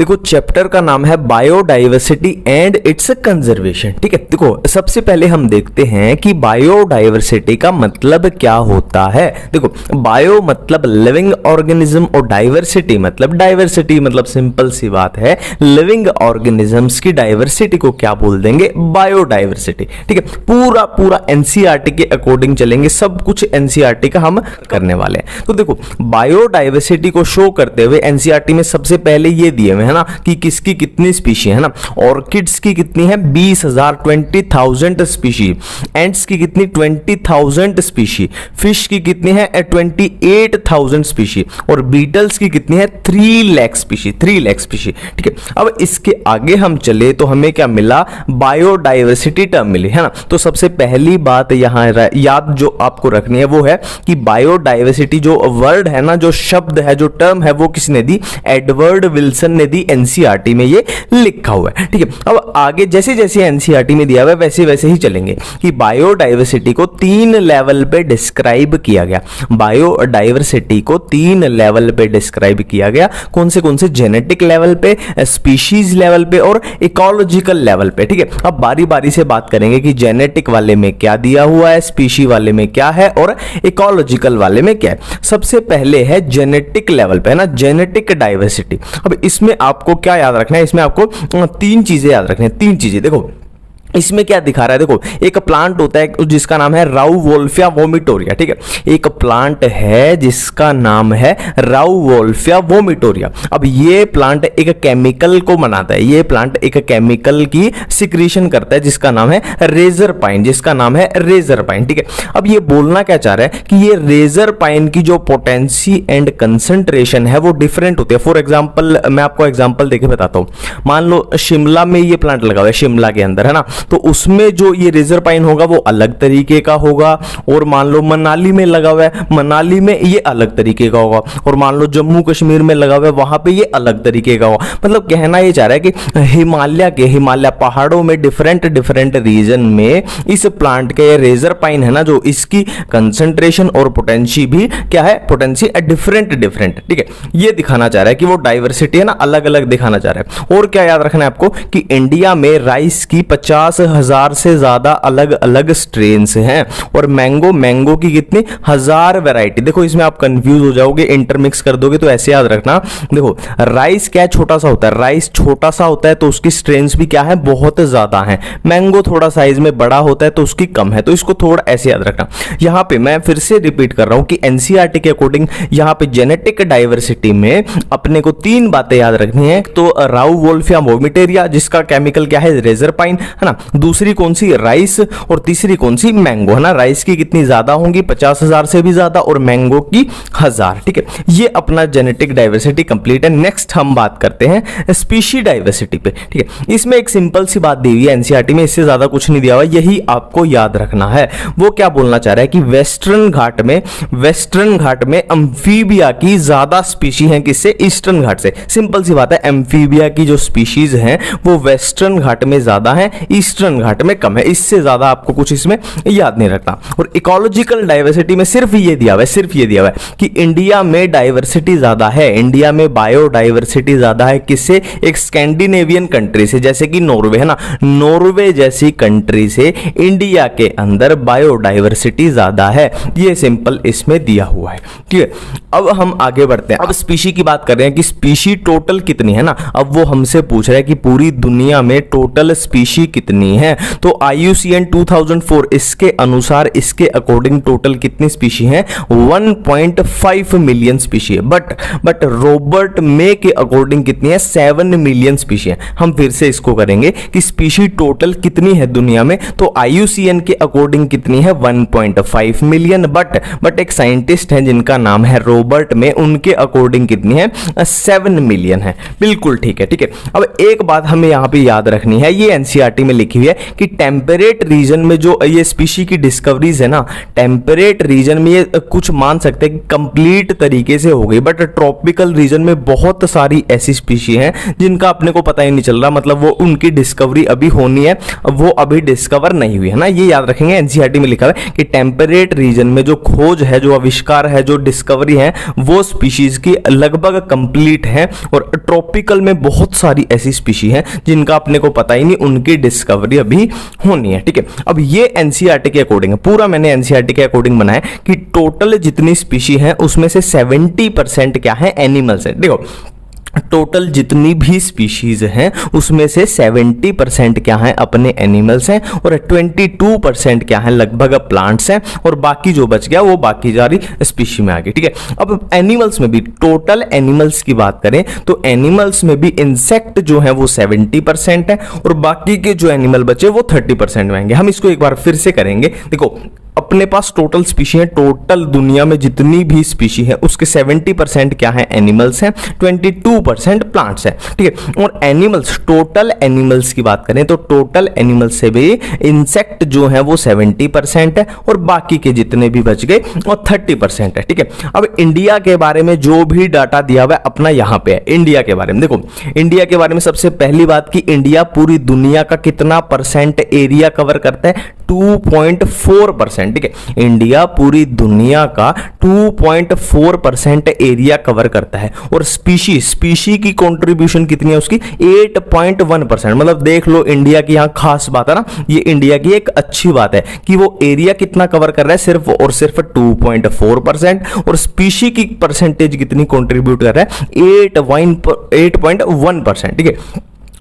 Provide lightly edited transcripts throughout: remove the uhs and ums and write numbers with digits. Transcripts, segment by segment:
देखो चैप्टर का नाम है बायोडाइवर्सिटी एंड इट्स कंजर्वेशन। ठीक है, देखो सबसे पहले हम देखते हैं कि बायोडाइवर्सिटी का मतलब क्या होता है। देखो बायो मतलब लिविंग ऑर्गेनिज्म और डाइवर्सिटी मतलब सिंपल सी बात है, लिविंग ऑर्गेनिजम्स की डाइवर्सिटी को क्या बोल देंगे, बायोडाइवर्सिटी। ठीक है, पूरा एनसीईआरटी के अकॉर्डिंग चलेंगे, सब कुछ एनसीईआरटी का हम करने वाले हैं। तो देखो बायोडाइवर्सिटी को शो करते हुए एनसीईआरटी में सबसे पहले ये दिए हुए है ना कि किसकी कितनी स्पीशी है ना, ऑर्किड्स की कितनी है 20,000 स्पीशी, एंट्स की कितनी 20,000 स्पीशी, फिश की कितनी है 28,000 स्पीशी और बीटल्स की कितनी है 3 लाख स्पीशी। ठीक है, अब इसके आगे हम चले तो हमें क्या मिला, बायोडाइवर्सिटी टर्म मिली है ना। तो सबसे पहली बात यहां याद जो आपको रखनी है वो है कि बायोडाइवर्सिटी जो वर्ड है ना, जो शब्द है, जो टर्म है, वो किसने दी, एडवर्ड विल्सन ने दी। एनसीईआरटी में ये लिखा हुआ है। ठीक है, अब आगे जैसे जैसे एनसीईआरटी में दिया हुआ है वैसे वैसे ही चलेंगे कि बायोडाइवर्सिटी को 3 लेवल पे डिस्क्राइब किया गया। बायोडाइवर्सिटी को 3 लेवल पे डिस्क्राइब किया गया। कौन से जेनेटिक लेवल पे, स्पीशीज लेवल पे और इकोलॉजिकल लेवल पे। ठीक है, अब बारी बारी से बात करेंगे कि जेनेटिक वाले में क्या दिया हुआ है, स्पीशी वाले में क्या है और इकोलॉजिकल वाले में क्या है। सबसे पहले है जेनेटिक लेवल पे है ना, जेनेटिक डाइवर्सिटी। अब इसमें आपको क्या याद रखना है, इसमें आपको 3 चीजें याद रखनी है। 3 चीजें देखो इसमें क्या दिखा रहा है, देखो एक प्लांट होता है जिसका नाम है राउवोल्फिया वोमिटोरिया। ठीक है, एक प्लांट है जिसका नाम है राउवोल्फिया वोमिटोरिया। अब ये प्लांट एक केमिकल को बनाता है, ये प्लांट एक केमिकल की सिक्रीशन करता है जिसका नाम है रेजर पाइन, ठीक है, अब ये बोलना क्या चाह रहा है कि ये रेजर पाइन की जो पोटेंसी एंड कंसंट्रेशन है वो डिफरेंट होती है। फॉर एग्जाम्पल मैं आपको एग्जाम्पल देके बताता हूं, मान लो शिमला में ये प्लांट लगा हुआ है, शिमला के अंदर है ना, तो उसमें जो ये रेजर पाइन होगा वो अलग तरीके का होगा। और मान लो मनाली में लगा हुआ है, मनाली में ये अलग तरीके का होगा। और मान लो जम्मू कश्मीर में लगा हुआ है, वहां पे ये अलग तरीके का होगा। मतलब कहना ये चाह रहा है कि हिमालय पहाड़ों में डिफरेंट रीजन में इस प्लांट के रेजर पाइन है ना, जो इसकी कंसंट्रेशन और पोटेंसी भी क्या है, पोटेंसी डिफरेंट। ठीक है, ये दिखाना चाह रहा है कि वो डाइवर्सिटी है ना, अलग अलग दिखाना चाह रहा है। और क्या याद रखना है आपको कि इंडिया में राइस की 50,000 से ज्यादा अलग अलग स्ट्रेन्स हैं और मैंगो की कितनी 1000 वैरायटी। देखो इसमें आप कंफ्यूज हो जाओगे, इंटरमिक्स कर दोगे, तो ऐसे याद रखना। देखो राइस क्या छोटा सा होता है, राइस छोटा सा होता है तो उसकी स्ट्रेन्स भी क्या है, बहुत ज्यादा है। मैंगो थोड़ा साइज में बड़ा होता है तो उसकी कम है। तो इसको थोड़ा ऐसे याद रखना। यहां पे मैं फिर से रिपीट कर रहा हूं कि एनसीईआरटी के अकॉर्डिंग यहां पे जेनेटिक डाइवर्सिटी में अपने को 3 बातें याद रखनी है। तो राउवोल्फिया वोमिटोरिया जिसका केमिकल क्या है, रेजर पाइन है ना, दूसरी कौन सी, राइस, और तीसरी कौन सी, मैंगो है ना। राइस की कितनी ज्यादा होंगी, 50,000 से भी ज्यादा, और मैंगो की 1000। ठीक है, ये अपना जेनेटिक डाइवर्सिटी कंप्लीट है। नेक्स्ट हम बात करते हैं स्पीशी डाइवर्सिटी पे। ठीक है, इसमें एक सिंपल सी बात दी हुई है एनसीईआरटी में, इससे ज्यादा कुछ नहीं दिया हुआ, यही आपको याद रखना है। वो क्या बोलना चाह रहा है कि वेस्टर्न घाट में अम्फीबिया की ज्यादा स्पीशी है, किससे, ईस्टर्न घाट से। सिंपल सी बात है, एम्फीबिया की जो स्पीशीज हैं वो वेस्टर्न घाट में ज्यादा है, ईस्टर्न घाट में कम है। इससे ज्यादा आपको कुछ इसमें याद नहीं रखना। और इकोलॉजिकल डाइवर्सिटी में सिर्फ ये दिया हुआ है कि इंडिया में डाइवर्सिटी ज्यादा है, इंडिया में बायोडाइवर्सिटी ज्यादा है, किससे, एक स्कैंडिनेवियन कंट्री से, जैसे कि नॉर्वे है ना, नॉर्वे जैसी कंट्री से इंडिया के अंदर बायोडाइवर्सिटी ज्यादा है। ये सिंपल इसमें दिया हुआ है। ठीक है, अब हम आगे बढ़ते हैं। अब स्पीशी की बात कर रहे हैं कि स्पीशी टोटल कितनी है ना। अब वो हमसे पूछ रहा है कि पूरी दुनिया में टोटल स्पीशी कितनी है। तो IUCN 2004 इसके अनुसार, इसके अकॉर्डिंग टोटल कितनी स्पीशी है, 1.5 मिलियन स्पीशी है। बट रॉबर्ट मे के अकॉर्डिंग कितनी है, 7 मिलियन स्पीशी है। हम फिर से इसको करेंगे कि स्पीशी टोटल कितनी है दुनिया में। तो IUCN के अकॉर्डिंग कितनी है, 1.5 मिलियन। बट एक साइंटिस्ट है जिनका नाम है रॉबर्ट मे, उनके अकॉर्डिंग कितनी है, 7 मिलियन है। बिल्कुल ठीक है। अब एक बात हमें यहां पे याद रखनी है, ये एनसीईआरटी में लिखी हुई है कि टेम्परेट रीजन में जो ये स्पीशी की डिस्कवरीज है ना, टेम्परेट रीजन में ये कुछ मान सकते हैं कि कंप्लीट तरीके से हो गई, बट ट्रॉपिकल रीजन में बहुत सारी ऐसी स्पीशी हैं जिनका अपने को पता ही नहीं चल रहा, मतलब वो उनकी डिस्कवरी अभी होनी है, वो अभी डिस्कवर नहीं हुई है ना। ये याद रखेंगे, एनसीईआरटी में लिखा है कि टेम्परेट रीजन में जो खोज है, जो आविष्कार है, जो डिस्कवरी है, वो स्पीशीज की लगभग कंप्लीट है, और ट्रॉपिकल में बहुत सारी ऐसी स्पीशी हैं जिनका अपने को पता ही नहीं, उनकी डिस्कवरी अभी होनी है। ठीक है, अब ये एनसीईआरटी के अकॉर्डिंग है, पूरा मैंने एनसीईआरटी के अकॉर्डिंग बनाया कि टोटल जितनी स्पीशी है उसमें से 70% क्या है, एनिमल्स है। देखो टोटल जितनी भी स्पीशीज हैं उसमें से 70% क्या है, अपने एनिमल्स हैं, और 22% क्या है, लगभग प्लांट्स हैं, और बाकी जो बच गया वो बाकी सारी स्पीशी में आ गई। ठीक है, अब एनिमल्स में भी, टोटल एनिमल्स की बात करें तो एनिमल्स में भी इंसेक्ट जो है वो 70% है, और बाकी के जो एनिमल बचे वो 30% में आएंगे। हम इसको एक बार फिर से करेंगे। देखो अपने पास टोटल स्पीशी है, टोटल दुनिया में जितनी भी स्पीशी है उसके 70% क्या है, एनिमल्स हैं, 22% प्लांट्स हैं। ठीक है, और एनिमल्स, टोटल एनिमल्स की बात करें तो टोटल एनिमल्स से भी इंसेक्ट जो है वो 70% है, और बाकी के जितने भी बच गए वो 30% है। ठीक है, अब इंडिया के बारे में जो भी डाटा दिया हुआ है अपना यहाँ पे है। इंडिया के बारे में देखो, इंडिया के बारे में सबसे पहली बात कि इंडिया पूरी दुनिया का कितना परसेंट एरिया कवर करता है, 2.4%। ठीक है, इंडिया पूरी दुनिया का 2.4% एरिया कवर करता है, और स्पीशी की कंट्रीब्यूशन कितनी है उसकी, 8.1%। मतलब देख लो इंडिया की यहाँ खास बात है ना, ये इंडिया की एक अच्छी बात है कि वो एरिया कितना कवर कर रहा है, सिर्फ और सिर्फ 2.4%, और स्पीशी की परसेंटेज कितनी कंट्रीब्यूट कर रहा है, 8.1%। ठीक है,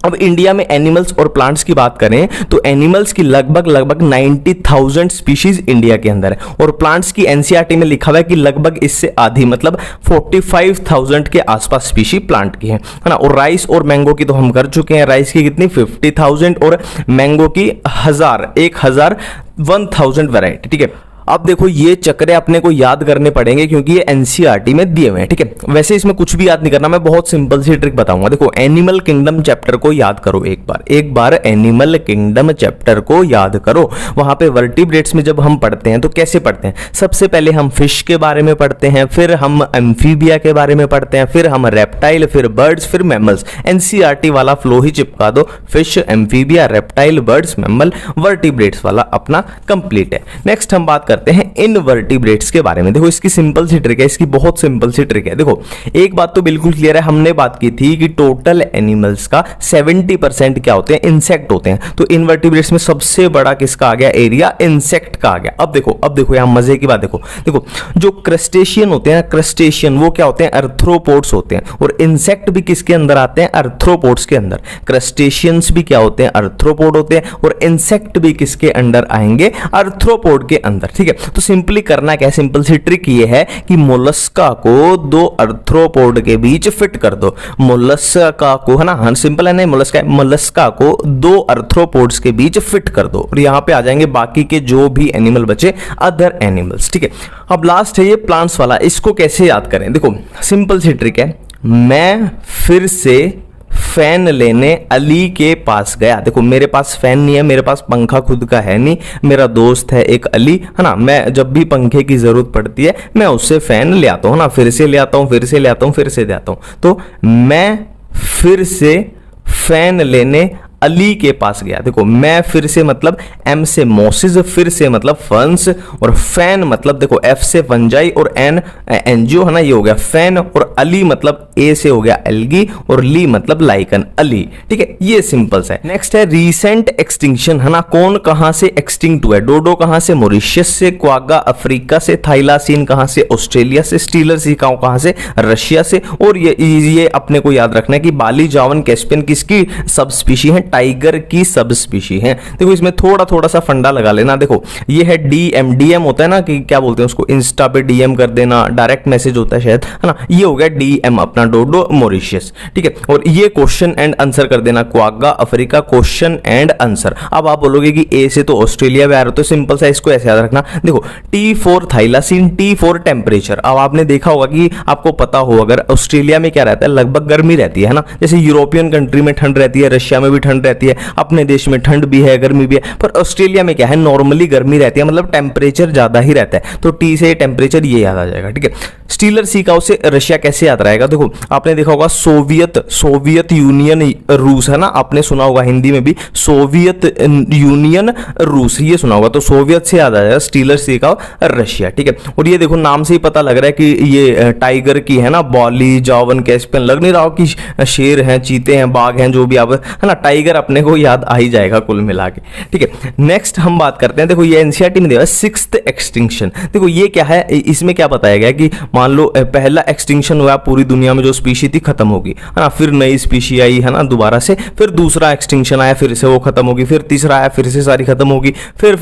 अब इंडिया में एनिमल्स और प्लांट्स की बात करें तो एनिमल्स की लगभग 90,000 स्पीशीज इंडिया के अंदर है, और प्लांट्स की एनसीईआरटी में लिखा हुआ है कि लगभग इससे आधी, मतलब 45,000 के आसपास स्पीशी प्लांट की है ना। और राइस और मैंगो की तो हम कर चुके हैं, राइस की कितनी 50,000 और मैंगो की 1000 वैरायटी। ठीक है, अब देखो ये चक्रे अपने को याद करने पड़ेंगे क्योंकि ये एनसीईआरटी में दिए हुए हैं। ठीक है, वैसे इसमें कुछ भी याद नहीं करना, मैं बहुत सिंपल सी ट्रिक बताऊंगा। देखो एनिमल किंगडम चैप्टर को याद करो एक बार एनिमल किंगडम चैप्टर को याद करो। वहां पे वर्टिब्रेट्स में जब हम पढ़ते हैं तो कैसे पढ़ते हैं, सबसे पहले हम फिश के बारे में पढ़ते हैं, फिर हम एम्फीबिया के बारे में पढ़ते हैं, फिर हम रेप्टाइल, फिर बर्ड्स, फिर मैमल्स। एनसीईआरटी वाला फ्लो ही चिपका दो, fish, amphibia, reptile, birds, mammal, vertebrates वाला अपना कंप्लीट है। नेक्स्ट हम बात करते हैं इनवर्टिब्रेट्स के बारे में। देखो इसकी सिंपल सी ट्रिक है, इसकी बहुत सिंपल सी ट्रिक है। देखो एक बात तो बिल्कुल क्लियर है, हमने बात की थी कि टोटल एनिमल्स का 70% क्या होते हैं, इंसेक्ट होते हैं। तो इनवर्टिब्रेट्स में सबसे बड़ा किसका आ गया एरिया, इंसेक्ट का आ गया। अब देखो यहां मजे की बात देखो जो क्रस्टेशियन होते हैं, क्रस्टेशियन वो क्या होते हैं, अर्थ्रोपोड्स होते हैं, और इंसेक्ट भी किसके अंदर आते हैं, अर्थ्रोपोड्स के अंदर। क्रस्टेशियंस भी क्या होते हैं, अर्थ्रोपोड होते हैं, और इंसेक्ट भी किसके अंडर आएंगे, अर्थ्रोपोड के अंदर। ठीक है, तो सिंपली करना क्या है, सिंपल सी ट्रिक ये है कि मोलस्का को दो अर्थ्रोपोड के बीच फिट कर दो। मोलस्का को, है ना, सिंपल है, नहीं मोलस्का को दो अर्थ्रोपोड्स के बीच फिट कर दो, और यहां पे आ जाएंगे बाकी के जो भी एनिमल बचे, अदर एनिमल्स। ठीक है, अब लास्ट है ये प्लांट्स वाला, इसको कैसे याद करें। देखो सिंपल सी ट्रिक है, मैं फिर से फैन लेने अली के पास गया। देखो मेरे पास फैन नहीं है, मेरे पास पंखा खुद का है नहीं, मेरा दोस्त है एक अली, है ना, मैं जब भी पंखे की जरूरत पड़ती है मैं उससे फैन ले आता हूँ ना, फिर से ले आता हूँ, फिर से ले आता हूँ, फिर से ले आता हूँ। तो मैं फिर से फैन लेने अली के पास गया। देखो मैं फिर से मतलब एम से मोसिस, फिर से मतलब फंस, और फैन मतलब देखो एफ से फंजाई और एन एनजीओ, है ना, ये हो गया फैन, और अली मतलब ए से हो गया एल्गी, और ली मतलब लाइकन, अली। ठीक है, ये सिंपल है। नेक्स्ट है रीसेंट एक्सटिंक्शन, है ना, कौन कहां से एक्सटिंक्ट हुआ है, डोडो कहां से, मॉरिशस से, क्वागा अफ्रीका से, थाइलासीन कहां से, ऑस्ट्रेलिया से, स्टीलर सिकाओ कहां से, रशिया से, और ये अपने को याद रखना है कि बाली जावन कैस्पियन किसकी सब स्पीशी है, टाइगर की सब स्पीशी है। देखो इसमें थोड़ा सा फंडा लगा लेना। देखो ये है डीएम होता है ना, कि क्या बोलते हैं उसको, इंस्टा पे डीएम कर देना, डायरेक्ट मैसेज होता है शायद, है ना, ये हो गया डीएम अपना, डोडो मॉरिशस। ठीक है, और ये क्वेश्चन एंड आंसर कर देना, quagga Africa, question and answer. अब आप बोलोगे कि ए से तो ऑस्ट्रेलिया भी आ रहा है, तो सिंपल सा इसको ऐसे याद रखना। देखो T for थाइलासीन, T for temperature. अब आपने देखा होगा कि आपको पता हो, अगर ऑस्ट्रेलिया में क्या रहता है, लगभग गर्मी रहती है ना, जैसे यूरोपियन कंट्री में ठंड रहती है, रशिया में भी ठंड रहती है, अपने देश में ठंड भी है गर्मी भी है, पर ऑस्ट्रेलिया में क्या है नॉर्मली गर्मी रहती है, मतलब टेम्परेचर ज्यादा ही रहता है, तो टी से टेम्परेचर ये याद आ जाएगा, ठीक है। स्टीलर सी का उससे रशिया कैसे याद रहेगा, देखो आपने देखा होगा सोवियत यूनियन रूस है ना, आपने सुना होगा हिंदी में भी सोवियत यूनियन रूस, ये सुना होगा, तो सोवियत से याद आ जाएगा स्टीलर सी का रशिया, ठीक है। और ये देखो नाम से ही पता लग रहा है कि ये टाइगर की है ना, बॉली जावन कैस्पियन, लग नहीं रहा हो कि शेर हैं चीते हैं बाघ हैं जो भी आप है ना, टाइगर अपने को याद आ ही जाएगा कुल मिला के, ठीक है। नेक्स्ट हम बात करते हैं, देखो ये एनसीईआरटी में दिया सिक्स्थ एक्सटिंक्शन, देखो ये क्या है, इसमें क्या बताया गया कि मान लो पहला एक्सटिंक्शन हुआ पूरी दुनिया में जो स्पीशी थी खत्म होगी है ना, फिर नई स्पीशी आई है ना दोबारा से, फिर दूसरा एक्सटिंक्शन आया फिर से वो खत्म होगी, फिर तीसरा आया फिर से सारी खत्म होगी, फिर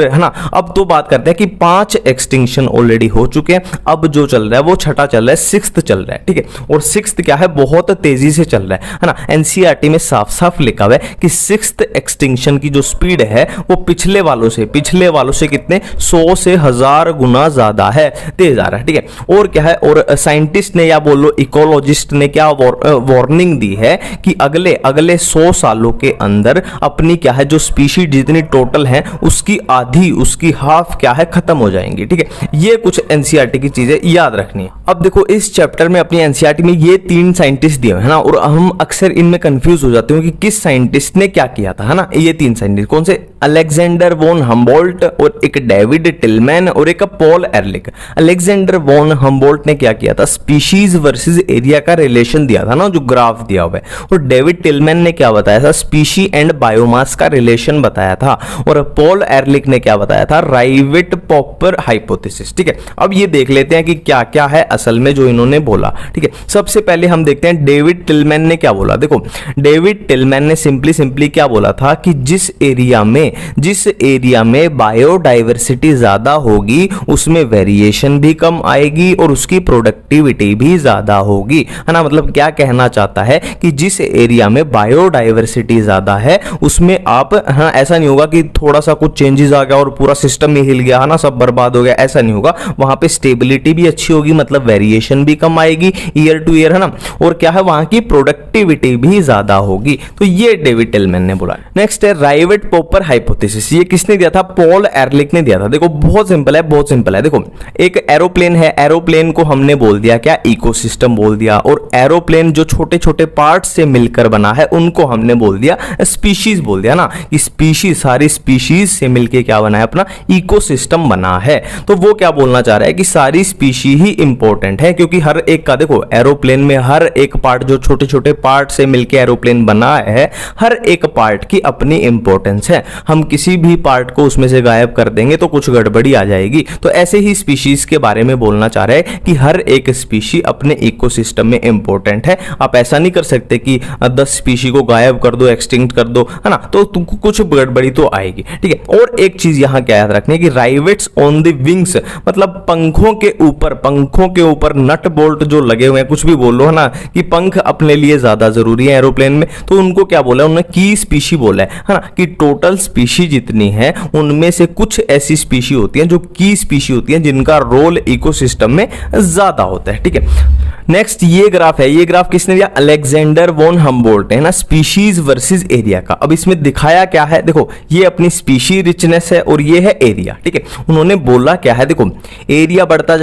है ना। अब तो बात करते हैं कि 5 एक्सटिंक्शन ऑलरेडी हो चुके हैं, अब जो चल रहा है वो छठा चल रहा है, सिक्स्थ चल रहा है, ठीक है। और सिक्स्थ क्या है बहुत तेजी से चल रहा है ना, एनसीईआरटी में साफ साफ लिखा हुआ है कि सिक्स्थ एक्सटिंक्शन की जो स्पीड है वो पिछले वालों से कितने 100 से 1000 गुना ज्यादा है, तेज आ रहा है, ठीक है। और क्या है, और साइंटिस्ट ने या बोलो इकोलॉजिस्ट ने क्या वार्निंग दी है कि अगले 100 सालों के अंदर अपनी क्या है जो स्पीशी जितनी टोटल है उसकी आधी उसकी हाफ क्या है खत्म हो जाएंगी, ठीक है। ये कुछ एनसीईआरटी की चीजें याद रखनी है। अब देखो इस चैप्टर में अपनी एनसीईआरटी में ये 3 साइंटिस्ट दिए है ना, और हम अक्सर इनमें कंफ्यूज हो जाते हैं कि किस साइंटिस्ट ने क्या किया था, है ना। ये 3 साइंटिस्ट कौन से, अलेक्जेंडर वॉन हम्बोल्ट और एक डेविड टिलमैन और एक पॉल एरलिक। अलेक्जेंडर वॉन हम्बोल्ट ने क्या किया था, स्पीशीज वर्सेस एरिया का रिलेशन दिया था ना, जो ग्राफ दिया हुआ है। और डेविड टिलमैन ने क्या बताया था, स्पीशी एंड बायोमास का रिलेशन बताया था। और पॉल एरलिक ने क्या बताया था, राइवेट पॉपर हाइपोथेसिस, ठीक है। अब ये देख लेते हैं कि क्या क्या है असल में जो इन्होंने बोला, ठीक है। सबसे पहले हम देखते हैं डेविड टिलमैन ने क्या बोला। देखो डेविड टिलमैन ने सिंपली क्या बोला था कि जिस एरिया में बायोडाइवर्सिटी ज्यादा होगी उसमें वेरिएशन भी कम आएगी और उसकी प्रोडक्टिविटी भी ज्यादा होगी, है ना। मतलब क्या कहना चाहता है कि जिस एरिया में बायोडाइवर्सिटी ज्यादा है उसमें आप, हाँ ऐसा नहीं होगा कि थोड़ा सा कुछ चेंजेस आ गया और पूरा सिस्टम ही हिल गया है ना, सब बर्बाद हो गया, ऐसा नहीं होगा। वहां पे स्टेबिलिटी भी अच्छी होगी, मतलब वेरिएशन भी कम आएगी ईयर टू ईयर, है ना। और क्या है वहां की प्रोडक्टिविटी भी ज्यादा होगी, तो ये डेविड टिलमैन ने बोला। नेक्स्ट है राइवेट पॉपर हाइपोथेसिस, ये किसने दिया था, पॉल एरलिक ने दिया था। देखो बहुत सिंपल है, देखो एक एरोप्लेन है, एरोप्लेन को हमने बोल दिया क्या, इकोसिस्टम बोल दिया, और एरोप्लेन जो छोटे छोटे पार्ट से मिलकर बना है उनको हमने बोल दिया स्पीशीज बोल दिया ना, कि स्पीशीज सारी स्पीशीज से मिलकर क्या बना है, अपना इकोसिस्टम बना है। तो वो क्या बोलना चाह रहा है कि सारी स्पीशी ही इंपॉर्टेंट है, क्योंकि हर एक का देखो एरोप्लेन में हर एक पार्ट जो छोटे छोटे पार्ट से मिलकर एरोप्लेन बना है, हर एक पार्ट की अपनी इंपॉर्टेंस है। हम किसी भी पार्ट को उसमें से गायब कर देंगे तो कुछ गड़बड़ी आ जाएगी। तो ऐसे ही स्पीशीज के बारे में बोलना चाह रहे हैं कि हर एक स्पीशी अपने इकोसिस्टम में इंपॉर्टेंट है। आप ऐसा नहीं कर सकते कि 10 स्पीशी को गायब कर दो, एक्सटिंक्ट कर दो, है ना, तो तुमको कुछ गड़बड़ी तो आएगी, ठीक है। और एक चीज यहां क्या याद रखनी है कि राइवेट्स ऑन द विंग्स, मतलब पंखों के ऊपर नट बोल्ट जो लगे हुए हैं, कुछ भी बोल लो, है ना, कि पंख अपने लिए ज्यादा जरूरी है एरोप्लेन में, तो उनको क्या बोला उन्होंने, की स्पीशी बोला है ना, कि टोटल स्पीशी जितनी है उनमें से कुछ ऐसी स्पीशी होती हैं जो की स्पीशी होती हैं जिनका रोल इकोसिस्टम में ज्यादा होता है, ठीक है। नेक्स्ट ये ग्राफ है, ये ग्राफ किसने दिया, अलेक्जेंडर वॉन हम्बोल्ट है ना, स्पीशीज वर्सेस एरिया का। अब इसमें दिखाया क्या है, देखो ये अपनी स्पीशी रिचनेस है और ये है एरिया, ठीक है। उन्होंने बोला क्या है, देखो एरिया बढ़ता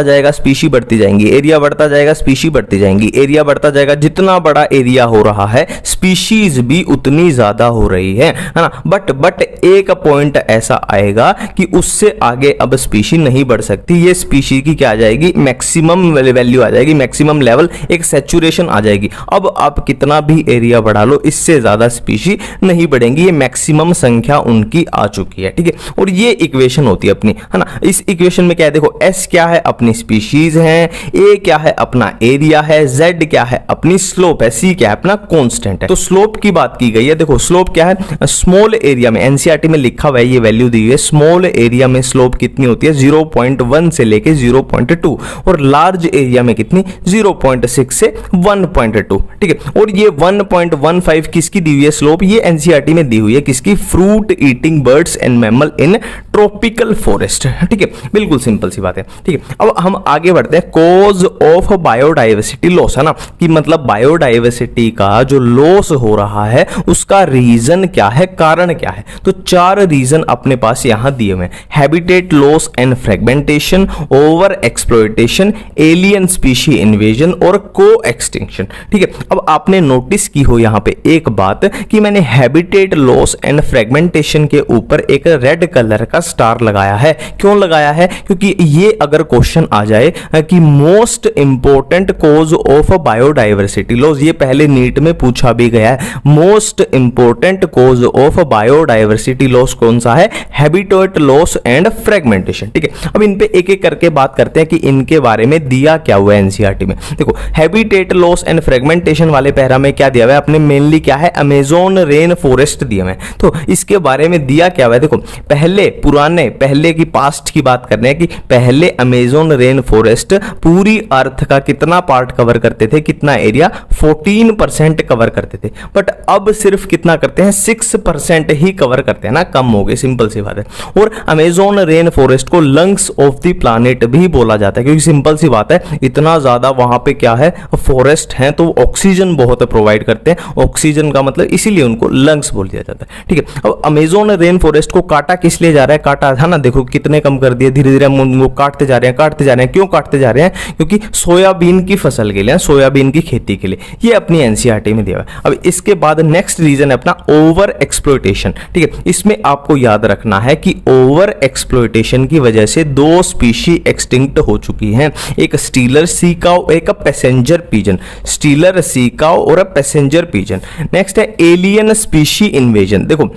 जाएगा स्पीशी बढ़ती जाएंगी, एरिया बढ़ता जाएगा स्पीशी बढ़ती जाएंगी, एरिया बढ़ता जाएगा, जितना बड़ा एरिया हो रहा है स्पीशीज भी उतनी ज्यादा हो रही है ना। बट एक पॉइंट ऐसा आएगा कि उससे आगे अब स्पीशी नहीं बढ़ सकती, ये स्पीशी की क्या आ जाएगी, मैक्सिमम वैल्यू आ जाएगी, मैक्सिमम लेवल, एक सैचुरेशन आ जाएगी। अब आप कितना भी एरिया बढ़ा लो इससे ज्यादा स्पीशी नहीं बढ़ेंगी, ये मैक्सिमम संख्या उनकी आ चुकी है, ठीक है। और ये इक्वेशन होती है अपनी, है ना। इस इक्वेशन में क्या है, देखो एस क्या है, अपनी स्पीशीज है, ए क्या है, अपना एरिया है, जेड क्या है, अपनी स्लोप है, सी क्या है, अपना कांस्टेंट है। तो स्लोप की बात की गई है, देखो स्लोप क्या है, स्मॉल एरिया में एनसीईआरटी में लिखा हुआ है, ये वैल्यू दी हुई है, स्मॉल एरिया में स्लोप कितनी होती है, 0.1 से लेके 0.2, और लार्ज एरिया में कितनी, 0.6 से 1.2, ठीक है। और ये 1.15 किसकी दी हुई है स्लोप, ये एनसीईआरटी में दी हुई है, किसकी, fruit eating birds and mammal in tropical forest, ठीक है। बिल्कुल सिंपल सी बात है, ठीक है। अब हम आगे बढ़ते हैं, कॉज ऑफ बायोडाइवर्सिटी लॉस, है ना, कि मतलब बायोडाइवर्सिटी का जो लॉस हो रहा है उसका रीजन क्या है, कारण क्या है। तो 4 रीजन अपने पास यहां दिए हुए हैं, habitat loss and fragmentation, over exploitation, alien species invasion और को एक्सटिंक्शन। ठीक है, अब आपने नोटिस की हो यहां पे एक बात कि मैंने हैबिटेट लॉस एंड फ्रेगमेंटेशन के ऊपर एक रेड कलर का स्टार लगाया है। क्यों लगाया है? क्योंकि ये अगर क्वेश्चन आ जाए कि most important cause of biodiversity loss, ये पहले नीट में पूछा भी गया है, most important cause of biodiversity loss कौन सा है? Habitat loss and fragmentation. ठीक है, अब इन पे एक एक करके बात करते हैं कि इनके बारे में दिया क्या हुआ है एनसीईआरटी में। देखो, हैबिटेट लॉस एंड फ्रेगमेंटेशन वाले पैरा में क्या दिया हुआ है अपने, मेनली क्या है, अमेज़न रेन फॉरेस्ट दिए हुए हैं। तो इसके बारे में दिया क्या हुआ है, देखो पहले की पास्ट की बात कर रहे हैं कि पहले अमेज़न रेन फॉरेस्ट पूरी अर्थ का कितना पार्ट कवर करते थे, कितना एरिया, 14% कवर करते थे, बट अब सिर्फ कितना करते हैं, 6% ही कवर करते हैं ना, कम हो गए, सिंपल सी बात है। और अमेज़न रेन फॉरेस्ट को लंग्स ऑफ द प्लैनेट भी बोला जाता है, क्योंकि सिंपल सी बात है, इतना ज्यादा वहां पे क्या है, फॉरेस्ट है, तो ऑक्सीजन बहुत प्रोवाइड करते हैं, ऑक्सीजन का मतलब इसीलिए उनको लंग्स बोल दिया जाता है। ठीक है, अब अमेज़न रेन फॉरेस्ट को काटा किस लिए जा रहा है, काटा था ना, देखो कितने कम कर दिए, धीरे धीरे हम उनको काटते जा रहे हैं। क्यों काटते जा रहे हैं? क्योंकि सोयाबीन की फसल के लिए, सोयाबीन की खेती के लिए, ये अपनी एनसीईआरटी में दिया हुआ है। अब इसके बाद नेक्स्ट रीजन है अपना ओवर एक्सप्लॉयटेशन। ठीक है, इसमें आपको याद रखना है कि ओवर एक्सप्लॉयटेशन की वजह से 2 स्पीशी एक्सटिंक्ट हो चुकी हैं, एक स्टीलर सी काऊ, एक पैसेंजर पीजन, स्टीलर सी काऊ और पैसेंजर पीजन। नेक्स्ट है एलियन स्पीशी इन्वेजन। देखो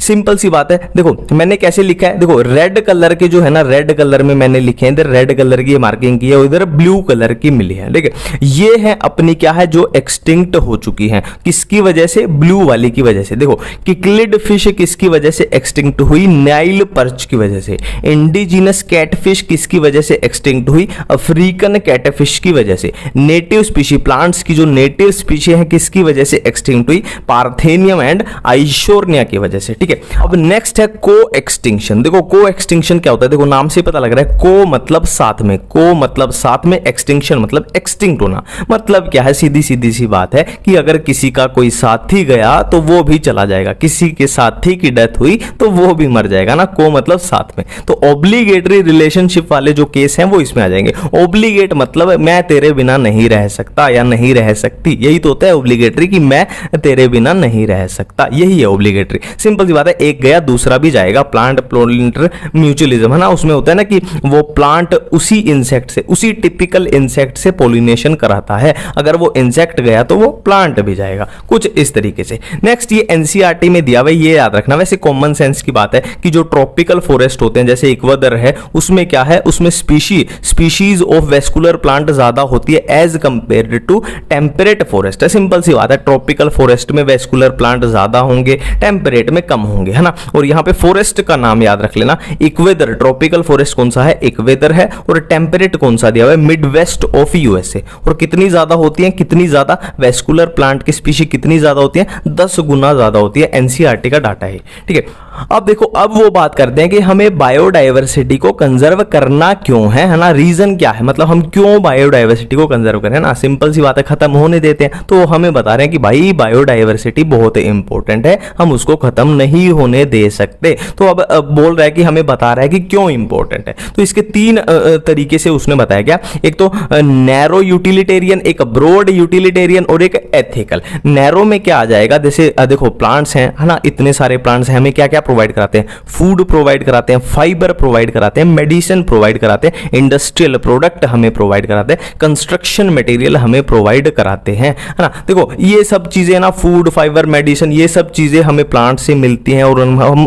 सिंपल सी बात है, देखो मैंने कैसे लिखा है, देखो रेड कलर के जो है ना, रेड कलर में मैंने लिखे हैं, इधर रेड कलर की मार्किंग की है, उधर ब्लू कलर की मिली है। ठीक है, ये है अपनी क्या है, जो एक्सटिंक्ट हो चुकी हैं, किसकी वजह से, ब्लू वाली की वजह से। देखो किक्लिड फिश किसकी वजह से एक्सटिंक्ट हुई, नाइल पर्च की वजह से। इंडिजिनस कैटफिश किसकी वजह से एक्सटिंक्ट हुई, अफ्रीकन कैटफिश की वजह से। नेटिव स्पीशी, प्लांट्स की जो नेटिव स्पीशी है किसकी वजह से एक्सटिंक्ट हुई, पार्थेनियम एंड आइशोर्निया की वजह से। ठीक है, अब नेक्स्ट है को एक्सटिंक्शन। देखो को एक्सटिंक्शन क्या होता है, देखो नाम से पता लग रहा है, को मतलब साथ में, को मतलब साथ में, एक्सटिंक्शन मतलब एक्सटिंक्ट होना। मतलब क्या है, सीधी सी बात है कि अगर किसी का कोई साथी गया तो वो भी चला जाएगा, किसी के साथी की डेथ हुई तो वो भी मर जाएगा ना, को मतलब साथ में। तो ऑब्लिगेटरी रिलेशनशिप वाले जो केस हैं वो इसमें आ जाएंगे। ऑब्लिगेट मतलब मैं तेरे बिना नहीं रह सकता या नहीं रह सकती, यही तो होता है ऑब्लिगेटरी, कि मैं तेरे बिना नहीं रह सकता, यही है ऑब्लिगेटरी। सिंपल सी बात है, एक गया दूसरा भी जाएगा, प्लांट पोलिनेटर म्यूचुअलिज्म है ना, उसमें होता है ना कि वो प्लांट उसी इंसेक्ट से, उसी टिपिकल इंसेक्ट से पॉलिनेशन कराता है, अगर वो इंसेक्ट गया तो वो प्लांट भी जाएगा, कुछ इस तरीके से। नेक्स्ट ये एनसीईआरटी में दिया हुआ है, ये याद रखना, वैसे कॉमन सेंस की बात है कि जो ट्रॉपिकल फॉरेस्ट होते हैं जैसे इक्वाडोर है, उसमें क्या है, उसमें स्पीशीज ऑफ वेस्कुलर प्लांट ज्यादा होती है as compared to temperate forest है। सिंपल सी बात है, ट्रॉपिकल फॉरेस्ट में वेस्कुलर प्लांट ज्यादा होंगे, टेम्परेट में कम होंगे, है ना। और यहां पे फॉरेस्ट का नाम याद रख लेना, इक्वेदर, ट्रॉपिकल फॉरेस्ट कौन सा है, इक्वेदर है, और टेम्परेट कौन सा दिया हुआ है, मिड वेस्ट ऑफ यूएसए। और कितनी ज्यादा होती है, कितनी ज्यादा वेस्कुलर प्लांट की स्पीशी कितनी ज्यादा होती है, 10 गुना ज्यादा होती है, एनसीईआरटी का डाटा है। ठीक है, अब देखो, अब वो बात करते हैं कि हमें बायोडाइवर्सिटी को कंजर्व करना क्यों है ना, रीजन क्या है, मतलब हम क्यों बायोडाइवर्सिटी को कंजर्व करें ना। सिंपल सी बात है, खत्म होने देते हैं, तो हमें बता रहे हैं कि भाई बायोडाइवर्सिटी बहुत इंपॉर्टेंट है, हम उसको खत्म नहीं होने दे सकते। तो अब बोल रहा है कि हमें बता रहा है कि क्यों इंपॉर्टेंट है, तो इसके 3 तरीके से उसने बताया क्या, एक तो नैरो यूटिलिटेरियन, एक ब्रॉड यूटिलिटेरियन और एक एथिकल। नैरो में क्या आ जाएगा, जैसे देखो प्लांट्स हैं, है ना, इतने सारे प्लांट्स हैं, हमें क्या क्या प्रोवाइड कराते हैं, फूड प्रोवाइड कराते हैं, फाइबर प्रोवाइड कराते हैं, मेडिसिन प्रोवाइड कराते हैं, इंडस्ट्रियल प्रोडक्ट हमें प्रोवाइड कराते हैं, कंस्ट्रक्शन मटेरियल हमें प्रोवाइड कराते हैं, है ना। देखो ये सब चीजें ना, फूड, फाइबर, मेडिसिन, ये सब चीजें हमें प्लांट से मिलती हैं और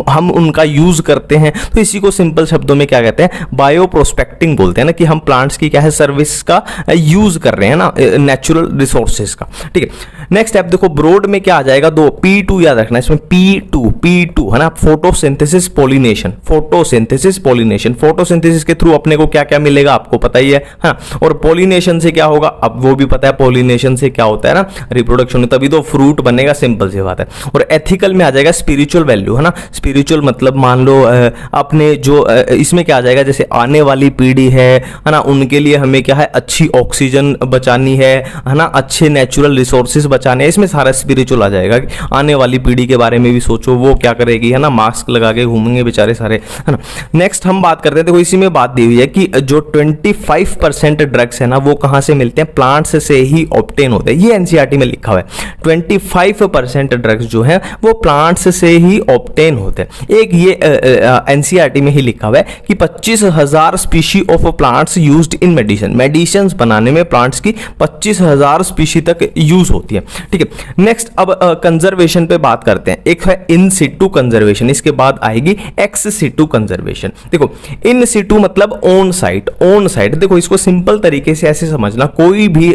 हम उनका यूज करते हैं। तो इसी को सिंपल शब्दों में क्या कहते हैं, बायो प्रोस्पेक्टिंग बोलते हैं ना, कि हम प्लांट्स की क्या है, सर्विस का यूज कर रहे हैं ना, नेचुरल रिसोर्सेज का। ठीक है, नेक्स्ट स्टेप देखो, ब्रॉड में क्या आ जाएगा, 2 P2 याद रखना, इसमें P2 है ना, photosynthesis pollination, photosynthesis pollination, photosynthesis के थ्रू अपने को क्या क्या मिलेगा आपको पता ही है, हाँ, और पॉलिनेशन से क्या होगा अब वो भी पता है, पॉलिनेशन से क्या होता है ना, रिप्रोडक्शन, तभी तो फ्रूट बनेगा, सिंपल सी बात है। और एथिकल में आ जाएगा स्पिरिचुअल वैल्यू, है ना, स्पिरिचुअल मतलब मान लो अपने जो इसमें क्या आ जाएगा, जैसे आने वाली पीढ़ी है ना, उनके लिए हमें क्या है, अच्छी ऑक्सीजन बचानी है ना, अच्छे नेचुरल रिसोर्सेज बचाने हैं, इसमें सारा स्पिरिचुअल आ जाएगा। आने वाली पीढ़ी के बारे में भी सोचो, वो क्या करेगी, है ना, मास्क लगा के घूमेंगे बेचारे सारे, है ना। नेक्स्ट हम बात करते हैं, देखो इसी में बात दी हुई है कि जो 25% ड्रग्स है ना वो कहां से मिलते हैं, प्लांट्स से ही ऑब्टेन होते हैं, ये एनसीईआरटी में लिखा हुआ है। 25% ड्रग्स जो है वो प्लांट्स से ही ऑब्टेन होते हैं। एक ये एनसीईआरटी में ही लिखा हुआ है कि 25,000 species of plants used in medicine, medicine बनाने में प्लांट्स की 25,000 स्पीशी तक यूज होती है, ठीक है। नेक्स्ट अब कंजर्वेशन पे बात करते हैं, एक है इन सिटू कंजर्वेशन, इसके बाद आएगी एक्स सिटू कंजर्वेशन। देखो इन सिटू मतलब ऑन साइट, ऑन साइट, देखो इसको सिंपल तरीके से ऐसे समझना, कोई भी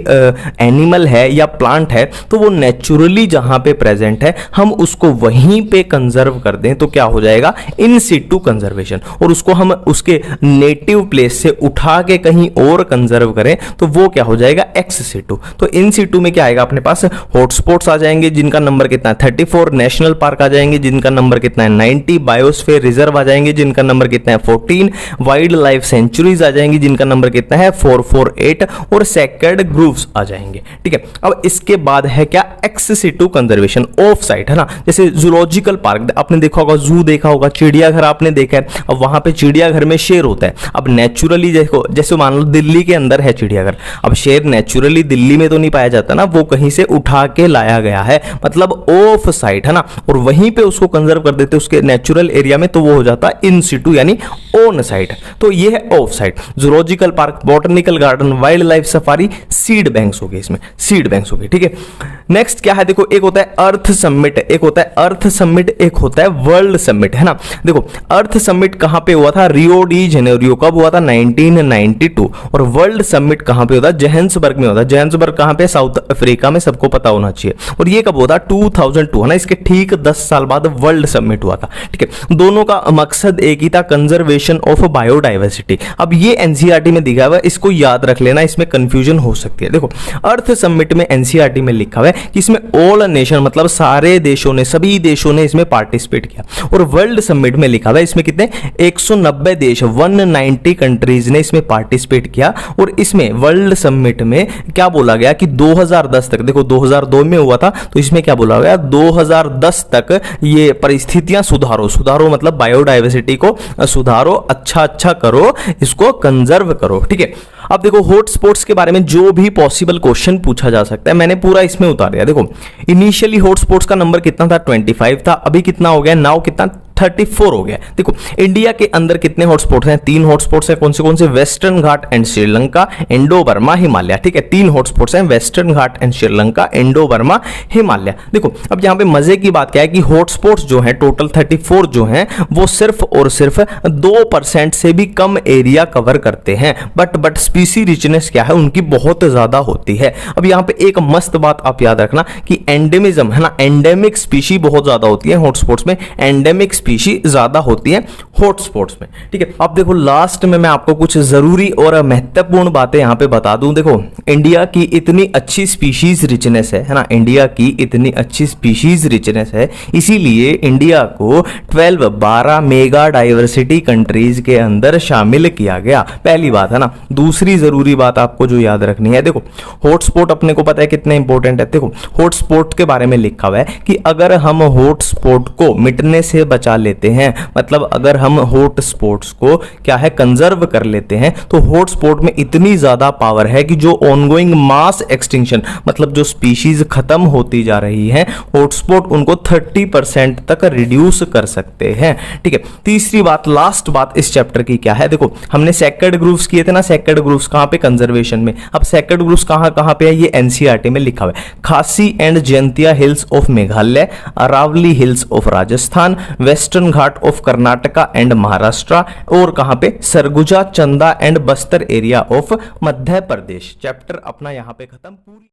एनिमल है या प्लांट है तो वो नेचुरली जहां पे प्रेजेंट है हम उसको वहीं पे कंजर्व कर दें तो क्या हो जाएगा, इन सिटू कंजर्वेशन। और उसको हम उसके नेटिव प्लेस से उठा के कहीं और कंजर्व करें तो वो क्या हो जाएगा, एक्स सिटू। तो इन सिटू में क्या आएगा अपने पास, हॉटस्पॉट्स आ जाएंगे जिनका नंबर कितना है 34, नेशनल पार्क आ जाएंगे जिनका नंबर कितना है 90, बायोस्फीयर रिजर्व आ जाएंगे जिनका नंबर कितना है 14, वाइल्ड लाइफ सेंचुरीज आ जाएंगी जिनका नंबर कितना है 448, और सेक्रेड ग्रूव्स आ जाएंगे, ठीक है। अब इसके बाद है क्या, ex situ conservation, of site, है ना, जैसे जूलॉजिकल पार्क आपने देखा होगा, जू देखा होगा, चिड़ियाघर आपने देखा है, अब वहां पे चिड़ियाघर में शेर होता है। अब नेचुरली देखो, जैसे मान लो दिल्ली के अंदर है चिड़ियाघर, अब शेर नेचुरली दिल्ली में तो नहीं पाया जाता ना, वो कहीं से उठा के लाया गया है, मतलब ऑफ साइट, है ना, और वहीं पे उसको कंजर्व कर देते उसके नेचुरल एरिया में, तो वो हो जाता है इन सिटू यानी ऑन साइट। तो ये है of site, zoological park, botanical garden, wild life safari, seed banks हो गए, इसमें सीड बैंक्स हो गए, ठीक है। नेक्स्ट क्या है, देखो एक होता है अर्थ समिट, एक होता है अर्थ समिट, एक होता है वर्ल्ड समिट, है ना। देखो अर्थ समिट कहां पे हुआ था, रियो डी जेनेरियो, कब हुआ था 1992, और वर्ल्ड समिट कहां पे होता है, जोहान्सबर्ग में होता है। जोहान्सबर्ग कहां पे, साउथ अफ्रीका में, सबको पता होना चाहिए। और ये कब हुआ था 2002, है ना, इसके ठीक 10 साल बाद वर्ल्ड समिट हुआ था, ठीक है। दोनों का मकसद एक ही था, कंजर्वेशन ऑफ बायोडाइवर्सिटी। अब ये एनसीईआरटी में दिखा हुआ है, इसको याद रख लेना, इसमें कंफ्यूजन हो सकती है। देखो अर्थ समिट में एनसीईआरटी में लिखा हुआ है कि इसमें ऑल नेशन मतलब सारे देशों ने, सभी देशों ने इसमें पार्टिसिपेट किया। और वर्ल्ड समिट में लिखा हुआ है इसमें कितने 190 देश 190 कंट्रीज ने इसमें पार्टिसिपेट किया। और इसमें वर्ल्ड समिट में क्या बोला गया कि 2010 तक, देखो 2002 में हुआ था तो इसमें क्या बोला गया 2010 तक ये परिस्थितियां सुधारो, सुधारो मतलब बायोडाइवर्सिटी को सुधारो, अच्छा करो, इसको कंजर्व करो, ठीक है। अब देखो हॉटस्पॉट्स के बारे में जो भी पॉसिबल क्वेश्चन पूछा जा सकता है मैंने पूरा इसमें उतार दिया। देखो इनिशियली हॉटस्पॉट्स का नंबर कितना था 25 था, अभी कितना हो गया, नाउ कितना 34 हो गया। देखो इंडिया के अंदर कितने हॉटस्पॉट्स हैं, 3 हॉटस्पॉट्स हैं। कौन से western Ghat and Sri Lanka, Indo Burma, Himalaya, ठीक है। 3 हॉटस्पॉट्स हैं, western Ghat and Sri Lanka, Indo Burma, Himalaya. देखो अब यहाँ पे मजे की बात क्या है कि हॉटस्पॉट्स जो है टोटल 34 जो हैं वो सिर्फ और सिर्फ 2% से भी कम एरिया कवर करते हैं, बट स्पीसी रिचनेस क्या है उनकी बहुत ज्यादा होती है। अब यहाँ पे एक मस्त बात आप याद रखना कि एंडेमिज्म है ना, एंडेमिक स्पीशी बहुत ज्यादा होती है हॉटस्पॉट्स में, एंडेमिक स्पीशी ज्यादा होती है हॉटस्पॉट्स में, ठीक है। अब देखो लास्ट में मैं आपको कुछ जरूरी और महत्वपूर्ण बातें यहां पे बता दूं। देखो इंडिया की इतनी अच्छी स्पीशीज रिचनेस है ना, इंडिया की इतनी अच्छी स्पीशीज रिचनेस है, इसीलिए इंडिया को 12 मेगा डाइवर्सिटी कंट्रीज के अंदर शामिल किया गया। पहली बात है ना। दूसरी जरूरी बात आपको जो याद रखनी है, देखो हॉटस्पॉट अपने को पता है कितने इंपॉर्टेंट है। देखो हॉटस्पॉट के बारे में लिखा हुआ है कि अगर हम हॉटस्पॉट को मिटने से बचा लेते हैं, मतलब अगर हम हॉटस्पॉट्स को क्या है कंजर्व कर लेते हैं, तो हॉटस्पॉट में इतनी ज्यादा पावर है कि जो ऑनगोइंग मास एक्सटिंक्शन मतलब जो स्पीशीज खत्म होती जा रही है, हॉटस्पॉट उनको 30% तक रिड्यूस कर सकते हैं, ठीक है। तीसरी बात, लास्ट बात इस चैप्टर की क्या है, देखो हमने सेक्रेड ग्रुप्स किए थे ना, सेक्रेड ग्रुप्स कहां पे, कंजर्वेशन में। अब सेक्रेड ग्रुप्स कहां पे है, ये एनसीईआरटी में लिखा हुआ है। Khasi and Jaintia Hills of Meghalaya, Aravalli Hills of Rajasthan, Western Ghat of Karnataka and Maharashtra, और कहां पे Surguja, Chanda and Bastar area of Madhya Pradesh. Chapter अपना यहां पे खत्म। पूरी